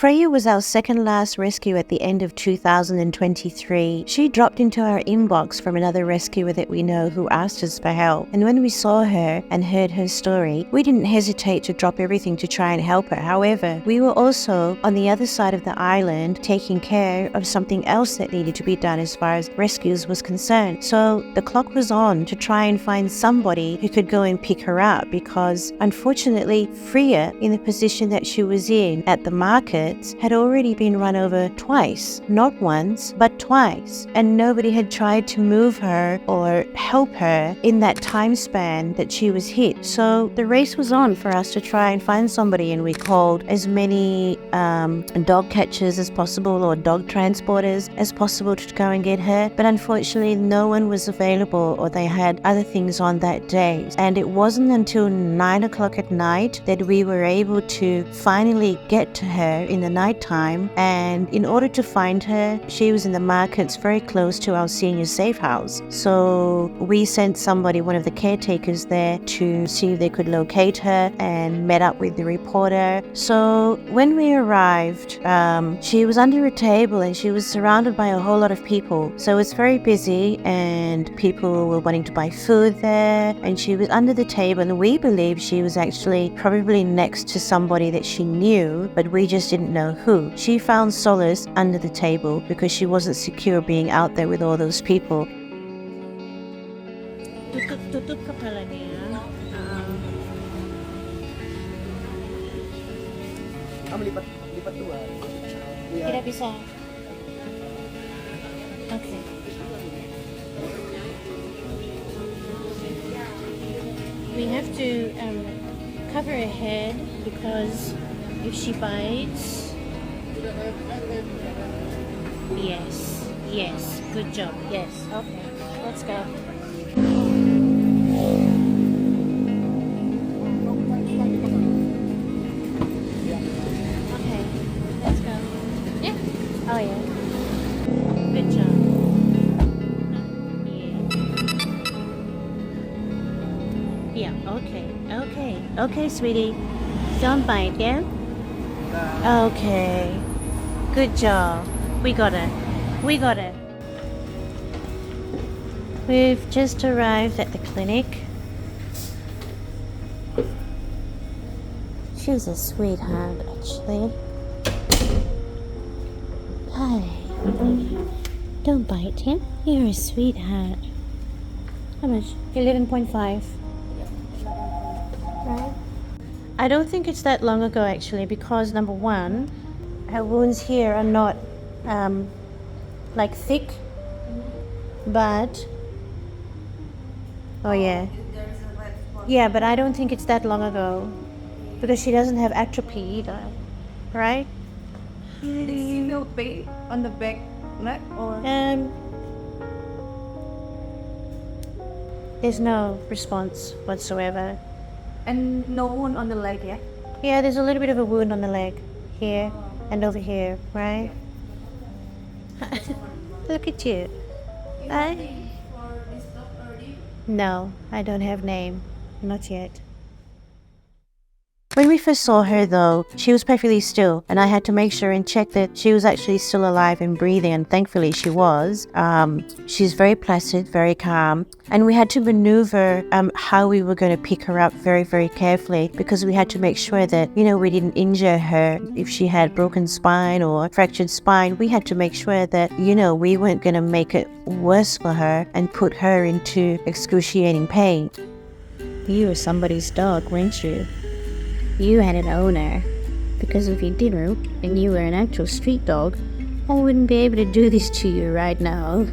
Freya was our second last rescue at the end of 2023. She dropped into our inbox from another rescuer that we know who asked us for help. And when we saw her and heard her story, we didn't hesitate to drop everything to try and help her. However, we were also on the other side of the island taking care of something else that needed to be done as far as rescues was concerned. So the clock was on to try and find somebody who could go and pick her up, because unfortunately Freya, in the position that she was in at the markets, had already been run over twice. Not once, but twice. And nobody had tried to move her or help her in that time span that she was hit. So the race was on for us to try and find somebody, and we called as many dog catchers as possible or dog transporters as possible to go and get her. But unfortunately no one was available, or they had other things on that day. And it wasn't until 9 o'clock at night that we were able to finally get to her in the nighttime. And in order to find her, she was in the markets very close to our senior safe house. So we sent somebody, one of the caretakers there, to see if they could locate her, and met up with the reporter. So when we arrived, she was under a table and she was surrounded by a whole lot of people. So it's very busy and people were wanting to buy food there, and she was under the table, and we believe she was actually probably next to somebody that she knew, but we just didn't know who. She found solace under the table because she wasn't secure being out there with all those people. Tutup kepala dia. Lipat dua. Tidak bisa. Okay. We have to cover her head, because if she bites... Yes, good job, yes. Okay, let's go. Okay, let's go. Yeah? Oh yeah. Good job. Yeah, okay, sweetie. Don't bite, yeah? Okay. Good job. We got it. We've just arrived at the clinic. She was a sweetheart, actually. Hi. Don't bite, yeah? You're a sweetheart. How much? 11.5. Right. I don't think it's that long ago, actually, because number one, her wounds here are not like thick, but oh yeah, but I don't think it's that long ago, because she doesn't have atrophy either, right? Did you feel pain on the back neck or? There's no response whatsoever. And no wound on the leg, yeah? Yeah, there's a little bit of a wound on the leg here and over here, right? Look at you. No, I don't have name. Not yet. When we first saw her, though, she was perfectly still, and I had to make sure and check that she was actually still alive and breathing, and thankfully she was. She's very placid, very calm, and we had to maneuver how we were going to pick her up very, very carefully, because we had to make sure that, we didn't injure her. If she had broken spine or fractured spine, we had to make sure that, we weren't going to make it worse for her and put her into excruciating pain. You were somebody's dog, weren't you? You had an owner, because if you didn't, and you were an actual street dog, I wouldn't be able to do this to you right now.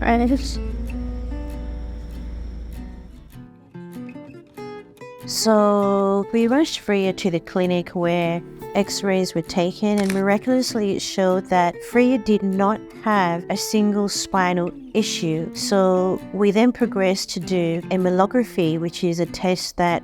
Right? So we rushed Freya to the clinic where x-rays were taken, and miraculously it showed that Freya did not have a single spinal issue. So we then progressed to do a myelography, which is a test that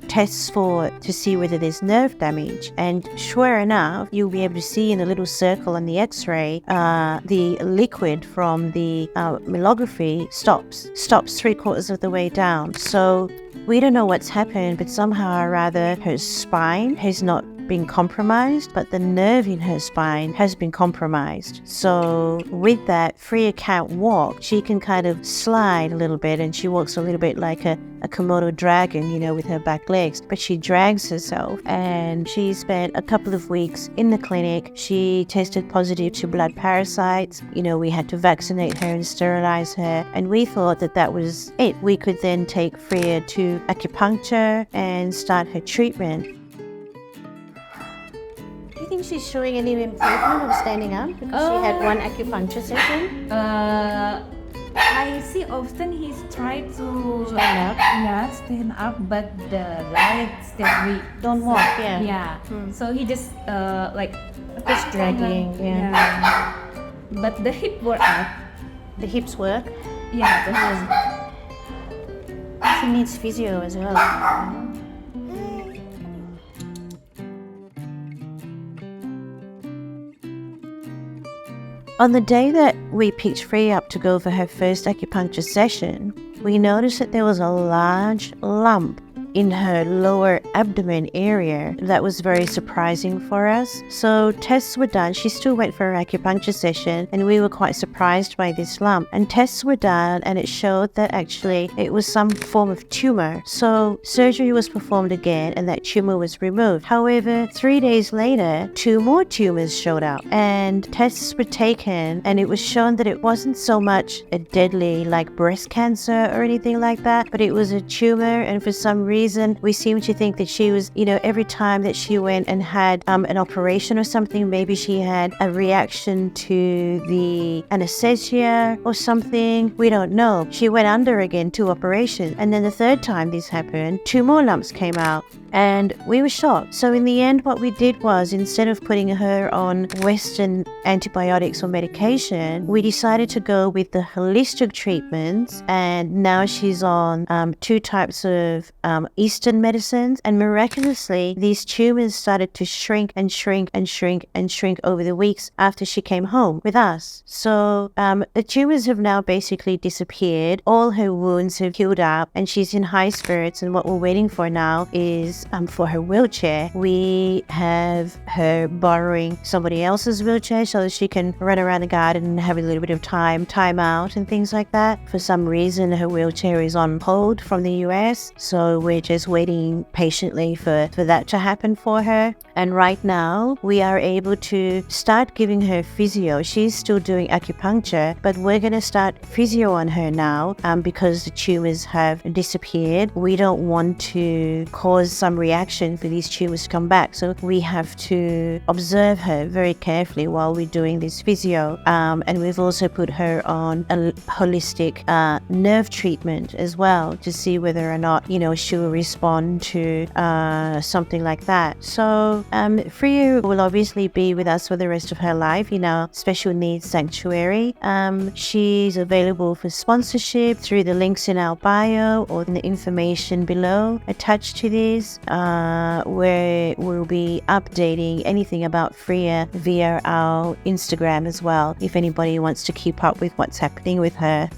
tests to see whether there's nerve damage. And sure enough, you'll be able to see in a little circle on the x-ray, the liquid from the myelography stops 3/4 of the way down. So we don't know what's happened, but somehow or rather her spine has not been compromised, but the nerve in her spine has been compromised. So with that, Freya can't walk. She can kind of slide a little bit, and she walks a little bit like a Komodo dragon, with her back legs, but she drags herself. And she spent a couple of weeks in the clinic. She tested positive to blood parasites. We had to vaccinate her and sterilize her, and we thought that was it. We could then take Freya to acupuncture and start her treatment. Do you think she's showing any improvement of standing up because she had one acupuncture session? I see often he's trying to Stand up. Yeah, stand up, but the legs still weak. Don't walk, yeah. Yeah. So he just Just dragging, yeah. But the hip work out. The hips work. Yeah, the hip. She needs physio as well. On the day that we picked Freya up to go for her first acupuncture session, we noticed that there was a large lump in her lower abdomen area that was very surprising for us. So tests were done. She still went for her acupuncture session, and we were quite surprised by this lump. And tests were done, and it showed that actually it was some form of tumor. So surgery was performed again, and that tumor was removed. However, 3 days later, 2 more tumors showed up, and tests were taken, and it was shown that it wasn't so much a deadly like breast cancer or anything like that, but it was a tumor. And for some reason, we seem to think that she was, every time that she went and had an operation or something, maybe she had a reaction to the anesthesia or something. We don't know. She went under again 2 operations. And then the 3rd time this happened, 2 more lumps came out. And we were shocked. So in the end, what we did was, instead of putting her on Western antibiotics or medication, we decided to go with the holistic treatments. And now she's on 2 types of Eastern medicines. And miraculously, these tumors started to shrink and shrink and shrink and shrink over the weeks after she came home with us. So the tumors have now basically disappeared. All her wounds have healed up, and she's in high spirits. And what we're waiting for now is for her wheelchair. We have her borrowing somebody else's wheelchair so that she can run around the garden and have a little bit of time out and things like that. For some reason, her wheelchair is on hold from the US, so we're just waiting patiently for that to happen for her. And right now, we are able to start giving her physio. She's still doing acupuncture, but we're going to start physio on her now because the tumors have disappeared. We don't want to cause some reaction for these tumors to come back. So we have to observe her very carefully while we're doing this physio. And we've also put her on a holistic nerve treatment as well to see whether or not, she will respond to something like that. So Freya will obviously be with us for the rest of her life in our special needs sanctuary. She's available for sponsorship through the links in our bio or in the information below attached to this, where we'll be updating anything about Freya via our Instagram as well, if anybody wants to keep up with what's happening with her.